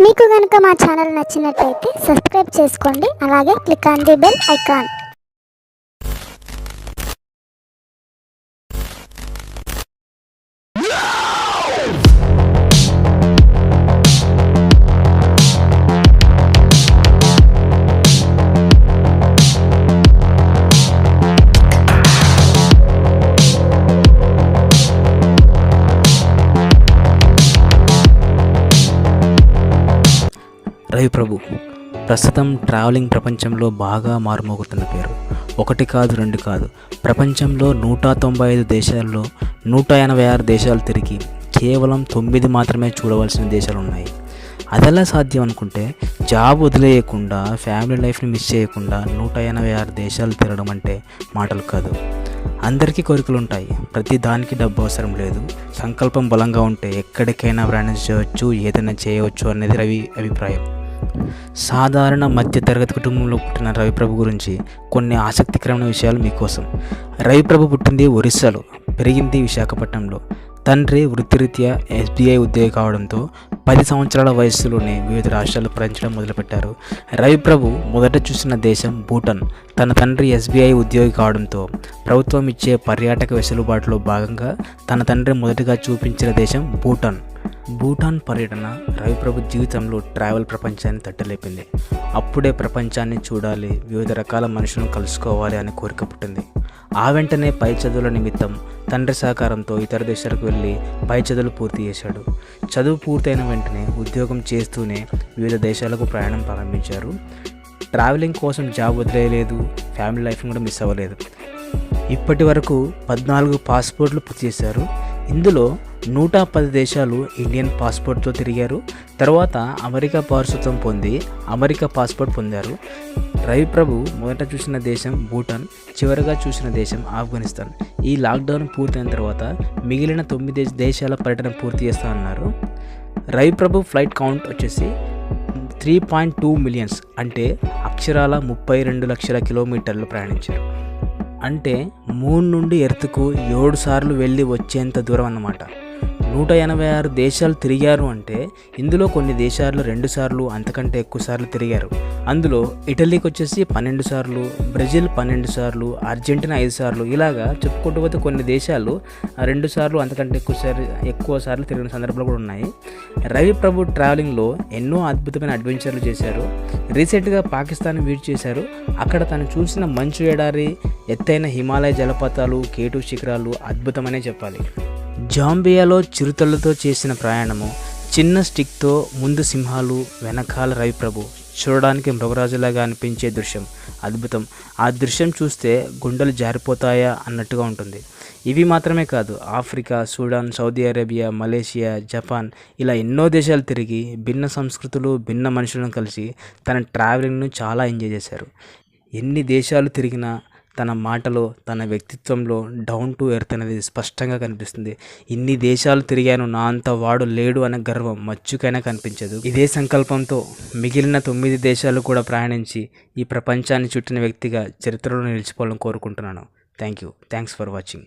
మీకు గనుక మా ఛానల్ నచ్చినట్లయితే సబ్స్క్రైబ్ చేసుకోండి. అలాగే click on the bell icon. Ravi Prabhu ప్రస్తుతం ట్రావెలింగ్ ప్రపంచంలో బాగా మారుమోగుతున్న పేరు. ఒకటి కాదు, రెండు కాదు, ప్రపంచంలో 195 దేశాల్లో 186 దేశాలు తిరిగి కేవలం 9 మాత్రమే చూడవలసిన దేశాలు ఉన్నాయి. అదెలా సాధ్యం అనుకుంటే, జాబ్ వదిలేయకుండా, ఫ్యామిలీ లైఫ్ని మిస్ చేయకుండా 186 దేశాలు తిరగడం అంటే మాటలు కాదు. అందరికీ కోరికలు ఉంటాయి, ప్రతి దానికి డబ్బు అవసరం లేదు. సంకల్పం బలంగా ఉంటే ఎక్కడికైనా ప్రయాణించవచ్చు, ఏదైనా చేయవచ్చు అనేది రవి అభిప్రాయం. సాధారణ మధ్య తరగతి కుటుంబంలో పుట్టిన రవిప్రభు గురించి కొన్ని ఆసక్తికరమైన విషయాలు మీకోసం. రవిప్రభు పుట్టింది ఒరిస్సాలో, పెరిగింది విశాఖపట్నంలో. తండ్రి వృత్తిరీత్యా SBI ఉద్యోగి కావడంతో 10 సంవత్సరాల వయస్సులోనే వివిధ రాష్ట్రాలు పర్యటించడం మొదలుపెట్టారు. రవిప్రభు మొదట చూసిన దేశం భూటాన్. తన తండ్రి SBI ఉద్యోగి కావడంతో ప్రభుత్వం ఇచ్చే పర్యాటక వెసులుబాటులో భాగంగా తన తండ్రి మొదటిగా చూపించిన దేశం భూటాన్. భూటాన్ పర్యటన రవిప్రభు జీవితంలో ట్రావెల్ ప్రపంచాన్ని తట్టలేపింది. అప్పుడే ప్రపంచాన్ని చూడాలి, వివిధ రకాల మనుషులను కలుసుకోవాలి అనే కోరిక పుట్టింది. ఆ వెంటనే పై చదువుల నిమిత్తం తండ్రి సహకారంతో ఇతర దేశాలకు వెళ్ళి పై చదువులు పూర్తి చేశాడు. చదువు పూర్తయిన వెంటనే ఉద్యోగం చేస్తూనే వివిధ దేశాలకు ప్రయాణం ప్రారంభించారు. ట్రావెలింగ్ కోసం జాబ్ వదిలేయలేదు, ఫ్యామిలీ లైఫ్ని కూడా మిస్ అవ్వలేదు. ఇప్పటి వరకు 14 పాస్పోర్ట్లు పూర్తి చేశారు. ఇందులో 110 దేశాలు ఇండియన్ పాస్పోర్ట్తో తిరిగారు. తర్వాత అమెరికా పౌరసత్వం పొంది అమెరికా పాస్పోర్ట్ పొందారు. రవిప్రభు మొదట చూసిన దేశం భూటాన్, చివరగా చూసిన దేశం ఆఫ్ఘనిస్తాన్. ఈ లాక్డౌన్ పూర్తయిన తర్వాత మిగిలిన 9 దేశాల పర్యటన పూర్తి చేస్తామన్నారు. రవిప్రభు ఫ్లైట్ కౌంట్ వచ్చేసి 3.2 మిలియన్స్, అంటే అక్షరాల 32 లక్షల కిలోమీటర్లు ప్రయాణించారు. అంటే మూన్ నుండి ఎర్త్కు 7 సార్లు వెళ్ళి వచ్చేంత దూరం అన్నమాట. 186 దేశాలు తిరిగారు అంటే ఇందులో కొన్ని దేశాలు 2 సార్లు, అంతకంటే ఎక్కువ సార్లు తిరిగారు. అందులో ఇటలీకి వచ్చేసి 12 సార్లు, బ్రెజిల్ 12 సార్లు, అర్జెంటీనా 5 సార్లు, ఇలాగా చెప్పుకుంటూ పోతే కొన్ని దేశాలు 2 సార్లు, అంతకంటే ఎక్కువ సార్లు తిరిగిన సందర్భాలు కూడా ఉన్నాయి. రవిప్రభు ట్రావెలింగ్లో ఎన్నో అద్భుతమైన అడ్వెంచర్లు చేశారు. రీసెంట్గా పాకిస్తాన్ విజిట్ చేశారు. అక్కడ తను చూసిన మంచు ఎడారి, ఎత్తైన హిమాలయ జలపాతాలు, కేటు శిఖరాలు అద్భుతమనే చెప్పాలి. జాంబియాలో చిరుతలతో చేసిన ప్రయాణము, చిన్న స్టిక్తో ముందు సింహాలు, వెనకాల రవిప్రభు, చూడడానికి మృగరాజులాగా అనిపించే దృశ్యం అద్భుతం. ఆ దృశ్యం చూస్తే గుండెలు జారిపోతాయా అన్నట్టుగా ఉంటుంది. ఇవి మాత్రమే కాదు, Africa, Sudan, Saudi Arabia, Malaysia, Japan, ఇలా ఎన్నో దేశాలు తిరిగి భిన్న సంస్కృతులు, భిన్న మనుషులను కలిసి తన ట్రావెలింగ్ను చాలా ఎంజాయ్ చేశారు. ఎన్ని దేశాలు తిరిగినా తన మాటలో, తన వ్యక్తిత్వంలో డౌన్ టు ఎర్త్ అనేది స్పష్టంగా కనిపిస్తుంది. ఇన్ని దేశాలు తిరిగాను, నా అంత వాడు లేడు అనే గర్వం మచ్చుకైనా కనిపించదు. ఇదే సంకల్పంతో మిగిలిన 9 దేశాలు కూడా ప్రయాణించి ఈ ప్రపంచాన్ని చుట్టిన వ్యక్తిగా చరిత్రలో నిలిచిపోవాలని కోరుకుంటున్నాను. Thanks for watching.